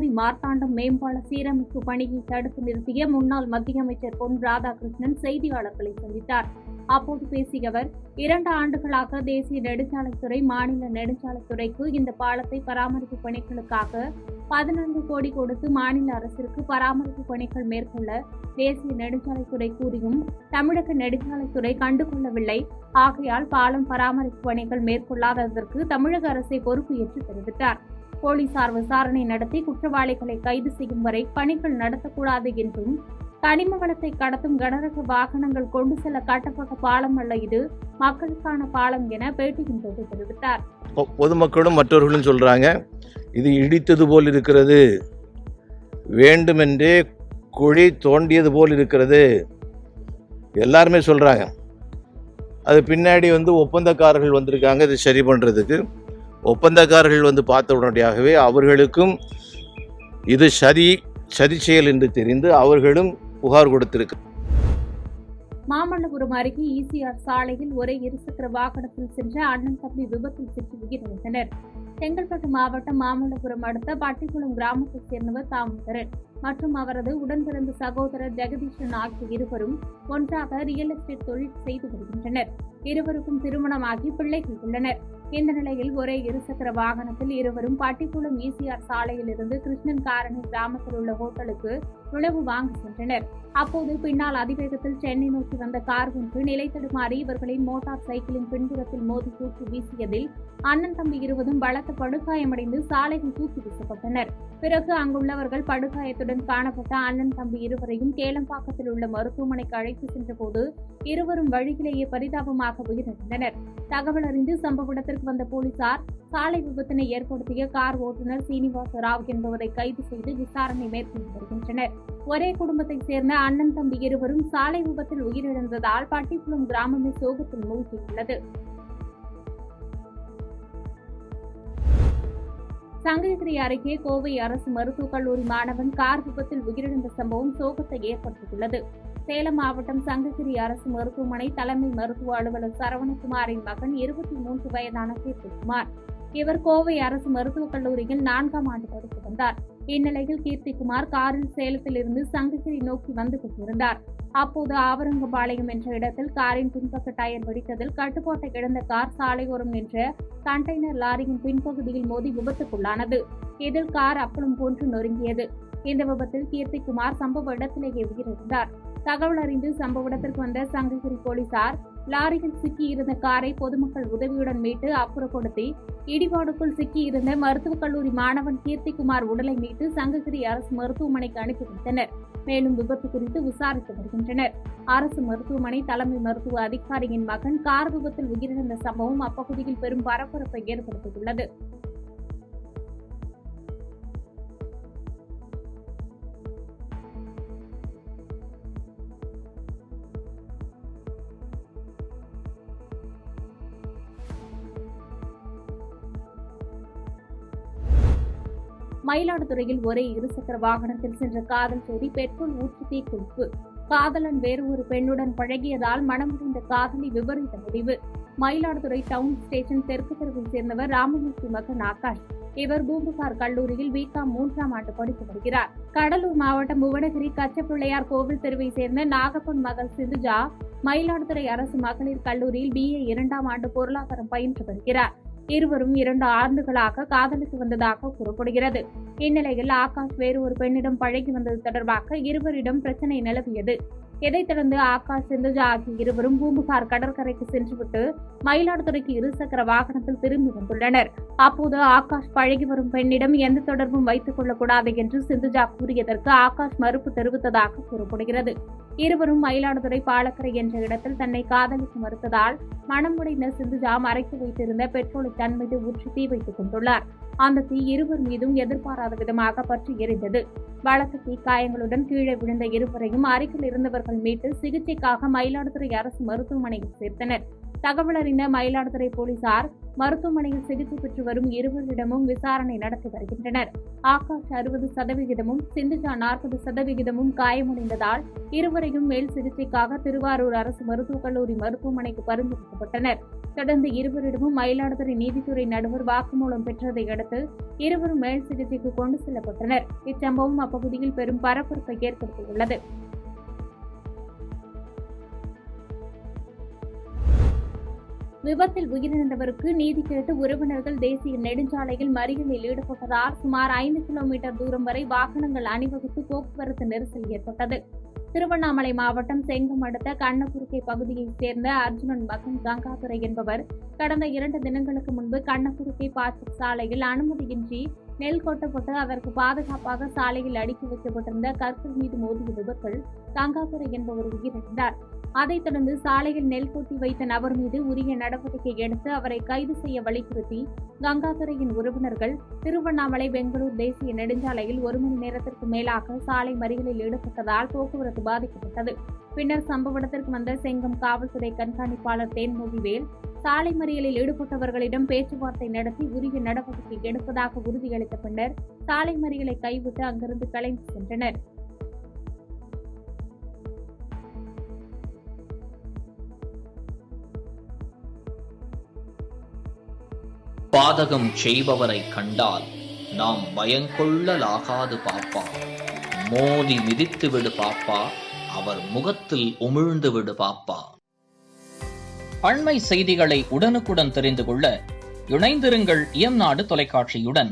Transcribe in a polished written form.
கன்னியாகுமரி மார்த்தாண்டம் மேம்பால சீரமைப்பு பணியை தடுத்து நிறுத்திய முன்னாள் மத்திய அமைச்சர் பொன் ராதாகிருஷ்ணன் செய்தியாளர்களை சந்தித்தார். அப்போது பேசிய அவர், 2 ஆண்டுகளாக தேசிய நெடுஞ்சாலைத்துறை, மாநில நெடுஞ்சாலைத்துறைக்கு இந்த பாலத்தை பராமரிப்பு பணிகளுக்காக 14 கோடி கொடுத்து மாநில அரசிற்கு பராமரிப்பு பணிகள் மேற்கொள்ள தேசிய நெடுஞ்சாலைத்துறை கூறியும் தமிழக நெடுஞ்சாலைத்துறை கண்டுகொள்ளவில்லை. ஆகையால் பாலம் பராமரிப்பு பணிகள் மேற்கொள்ளாததற்கு தமிழக அரசை பொறுப்பு என்று தெரிவித்தார். போலீசார் விசாரணை நடத்தி குற்றவாளிகளை கைது செய்யும் வரை பணிகள் நடத்தக்கூடாது என்றும், கனிம வளத்தை கடத்தும் கனரக வாகனங்கள் கொண்டு செல்ல கட்டப்பட்ட பாலம் அல்ல, இது மக்களுக்கான பாலம் என பேட்டியின் போது தெரிவித்தார். பொதுமக்களும் மற்றவர்களும் சொல்றாங்க, இது இடித்தது போல் இருக்கிறது, வேண்டுமென்றே குழி தோண்டியது போல் இருக்கிறது, எல்லாருமே சொல்றாங்க. அது பின்னாடி ஒப்பந்தக்காரர்கள் வந்திருக்காங்க இது சரி பண்றதுக்கு. ஒப்பந்தக்காரர்கள் பார்த்த உடனடியாகவே அவர்களுக்கும் இது சரி செயல் என்று தெரிந்து அவர்களும் புகார் கொடுத்திருக்கு. மாமல்லபுரம் அருகே ஈசிஆர் சாலையில் ஒரே இருசக்கர வாகனத்தில் சென்ற அண்ணன் தம்பி விபத்தில் சிக்கி உயிரிழந்தனர். செங்கல்பட்டு மாவட்டம் மாமல்லபுரம் அடுத்த பட்டிக்குளம் கிராமத்தைச் சேர்ந்தவர் தாமோதரன் மற்றும் அவரது உடன்பிறந்த சகோதரர் ஜெகதீஷன் ஆகிய இருவரும் ஒன்றாக ரியல் எஸ்டேட் தொழில் செய்து வருகின்றனர். இருவருக்கும் திருமணமாகி பிள்ளைகள் உள்ளனர். இந்த நிலையில் ஒரே இருசக்கர வாகனத்தில் இருவரும் பட்டிக்குளம் ஈசிஆர் சாலையில் இருந்து கிருஷ்ணன் காரணி கிராமத்தில் உள்ள ஹோட்டலுக்கு உணவு வாங்க சென்றனர். அப்போது பின்னால் அதிவேகத்தில் சென்னை நோக்கி வந்த கார் ஒன்று நிலை தடுமாறி இவர்களின் மோட்டார் சைக்கிளின் பின்புறத்தில் மோதி தூக்கி வீசியதில் அண்ணன் தம்பி இருவரும் பலத்த படுகாயமடைந்து சாலையில் தூக்கி வீசப்பட்டனர். பிறகு அங்குள்ளவர்கள் படுகாயத்துடன் காணப்பட்ட அண்ணன் தம்பி இருவரையும் கேளம்பாக்கத்தில் உள்ள மருத்துவமனைக்கு அழைத்து சென்றபோது இருவரும் வழியிலேயே பரிதாபமாக உயிரிழந்தனர். தகவல் அறிந்து சம்பவ இடத்திற்கு வந்த போலீசார் சாலை விபத்தினை ஏற்படுத்திய கார் ஓட்டுநர் சீனிவாச ராவ் என்பவரை கைது செய்து விசாரணை மேற்கொண்டு வருகின்றனர். ஒரே குடும்பத்தைச் சேர்ந்த அண்ணன் தம்பி இருவரும் சாலை விபத்தில் உயிரிழந்ததால் பட்டிக்குளம் கிராமமே சோகத்தில் மூழ்கியுள்ளது. சங்ககிரி அருகே கோவை அரசு மருத்துவக் கல்லூரி மாணவன் கார் விபத்தில் உயிரிழந்த சம்பவம் சோகத்தை ஏற்படுத்தியுள்ளது. சேலம் மாவட்டம் சங்ககிரி அரசு மருத்துவமனை தலைமை மருத்துவ அலுவலர் சரவணகுமாரின் மகன் 23 வயதான கீர்த்திகுமார். இவர் கோவை அரசு மருத்துவக் கல்லூரியில் 4ஆம் ஆண்டு படித்து வந்தார். இந்நிலையில் கீர்த்திகுமார் காரில் சேலத்திலிருந்து சங்ககிரி நோக்கி வந்து கொண்டிருந்தார். அப்போது ஆவரங்கபாளையம் என்ற இடத்தில் காரின் பின்பக்க டயர் வெடித்ததில் கட்டுப்பாட்டை இழந்த கார் சாலையோரம் நின்ற கண்டெய்னர் லாரியின் பின்பகுதியில் மோதி விபத்துக்குள்ளானது. இதில் கார் அப்பளம் போன்று நொறுங்கியது. இந்த விபத்தில் கீர்த்திகுமார் சம்பவ இடத்திலேயே உயிரிழந்தார். தகவல் அறிந்து சம்பவ இடத்திற்கு வந்த சங்ககிரி போலீசார் லாரியில் சிக்கியிருந்த காரை பொதுமக்கள் உதவியுடன் மீட்டு அப்புறப்படுத்தி இடிபாடுக்குள் சிக்கியிருந்த மருத்துவக் கல்லூரி மாணவன் கீர்த்திகுமார் உடலை மீட்டு சங்ககிரி அரசு மருத்துவமனைக்கு அனுப்பி வைத்தனர். மேலும் விபத்து குறித்து விசாரித்து வருகின்றனர். அரசு மருத்துவமனை தலைமை மருத்துவ அதிகாரியின் மகன் கார் விபத்தில் உயிரிழந்த சம்பவம் அப்பகுதியில் பெரும் பரபரப்பை ஏற்படுத்தியுள்ளது. மயிலாடுதுறையில் ஒரே இருசக்கர வாகனத்தில் சென்ற காதல் ஜோடி பெட்ரோல் ஊற்றி தீக்குளிப்பு. காதலன் வேறு ஒரு பெண்ணுடன் பழகியதால் மனமுடிந்த காதலி விபரீத முடிவு. மயிலாடுதுறை டவுன் ஸ்டேஷன் தெற்கு தெருவை சேர்ந்தவர் ராமமூர்த்தி மகன் ஆகாஷ். இவர் பூம்புகார் கல்லூரியில் பிகாம் 3ஆம் ஆண்டு படித்து வருகிறார். கடலூர் மாவட்டம் புவனகிரி கச்சப்பிள்ளையார் கோவில் தெருவை சேர்ந்த நாகப்பன் மகள் சிந்துஜா மயிலாடுதுறை அரசு மகளிர் கல்லூரியில் BA 2ஆம் ஆண்டு பொருளாதாரம் பயின்று வருகிறார். இருவரும் 2 ஆண்டுகளாக காதலித்து வந்ததாக கூறப்படுகிறது. இந்நிலையில் ஆகாஷ் வேறு ஒரு பெண்ணிடம் பழகி வந்தது தொடர்பாக இருவரிடம் பிரச்சனை நிலவியது. இதைத் தொடர்ந்து ஆகாஷ், சிந்துஜா ஆகிய இருவரும் பூம்புகார் கடற்கரைக்கு சென்றுவிட்டு மயிலாடுதுறைக்கு இருசக்கர வாகனத்தில் திரும்பி வந்துள்ளனர். அப்போது ஆகாஷ் பழகி வரும் பெண்ணிடம் எந்த தொடர்பும் வைத்துக் கொள்ளக்கூடாது என்று சிந்துஜா கூறியதற்கு ஆகாஷ் மறுப்பு தெரிவித்ததாக கூறப்படுகிறது. இருவரும் மயிலாடுதுறை பாலக்கரை என்ற இடத்தில் தன்னை காதலித்து மறுத்ததால் மனமுடைந்த சிந்துஜா மறைத்து வைத்திருந்த பெட்ரோலை தன் மீது ஊற்றி தீ வைத்துக் கொண்டுள்ளார். அந்த தீ இருவர் மீதும் எதிர்பாராத விதமாக பற்றி எரிந்தது. பலத்த தீக்காயங்களுடன் கீழே விழுந்த இருவரையும் அருகில் இருந்தவர்கள் மீட்டு சிகிச்சைக்காக மயிலாடுதுறை அரசு மருத்துவமனையில் சேர்த்தனர். தகவல் அறிந்த மயிலாடுதுறை போலீசார் மருத்துவமனையில் சிகிச்சை பெற்று வரும் இருவரிடமும் விசாரணை நடத்தி வருகின்றனர். ஆகாஷ் 60%, சிந்துஜா 40% காயமடைந்ததால் இருவரையும் மேல் சிகிச்சைக்காக திருவாரூர் அரசு மருத்துவக் கல்லூரி மருத்துவமனைக்கு பரிந்துரைக்கப்பட்டனர். தொடர்ந்து இருவரிடமும் மயிலாடுதுறை நீதித்துறை நடுவர் வாக்குமூலம் பெற்றதை அடுத்து இருவரும் மேல் சிகிச்சைக்கு கொண்டு செல்லப்பட்டனர். இச்சம்பவம் அப்பகுதியில் பெரும் பரபரப்பை ஏற்படுத்தியுள்ளது. விபத்தில் உயிரிழந்தவருக்கு நீதி கேட்டு உறவினர்கள் தேசிய நெடுஞ்சாலையில் மறியலில் ஈடுபட்டதால் சுமார் 5 கிலோமீட்டர் தூரம் வரை வாகனங்கள் அணிவகுத்து போக்குவரத்து நெரிசல் ஏற்பட்டது. திருவண்ணாமலை மாவட்டம் செங்கம் அடுத்த கண்ணக்குறுக்கை பகுதியைச் சேர்ந்த அர்ஜுனன் மகன் கங்காதுரை என்பவர் கடந்த 2 தினங்களுக்கு முன்பு கண்ணக்குறுக்கை பாச்சல் சாலையில் அனுமதியின்றி நெல் கொட்டப்பட்டு அதற்கு பாதுகாப்பாக சாலையில் அடுக்கி வைக்கப்பட்டிருந்த கற்கள் மீது மோதிய விபத்தில் கங்காதுரை என்பவர் உயிரிழந்தார். அதைத் தொடர்ந்து சாலையில் நெல் கொட்டி வைத்த நபர் மீது உரிய நடவடிக்கை எடுத்து அவரை கைது செய்ய வலியுறுத்தி கங்காதுரையின் உறவினர்கள் திருவண்ணாமலை பெங்களூர் தேசிய நெடுஞ்சாலையில் 1 மணி நேரத்திற்கு மேலாக சாலை மறியலில் ஈடுபட்டதால் போக்குவரத்து பாதிக்கப்பட்டது. பின்னர் சம்பவ இடத்திற்கு வந்த செங்கம் காவல்துறை கண்காணிப்பாளர் தேன்மொழிவேல் சாலை மறியலில் ஈடுபட்டவர்களிடம் பேச்சுவார்த்தை நடத்தி உரிய நடவடிக்கை எடுப்பதாக உறுதியளித்த பின்னர் சாலை மறியலை கைவிட்டு அங்கிருந்து கலைந்து சென்றனர். பாதகம் செய்பவரை கண்டால் நாம் பயங்கொள்ளலாகாது பாப்பா. மோதி மிதித்து விடு பாப்பா, அவர் முகத்தில் உமிழ்ந்து விடு பாப்பா. அண்மை செய்திகளை உடனுக்குடன் தெரிந்து கொள்ள இணைந்திருங்கள் இயம்நாடு தொலைக்காட்சியுடன்.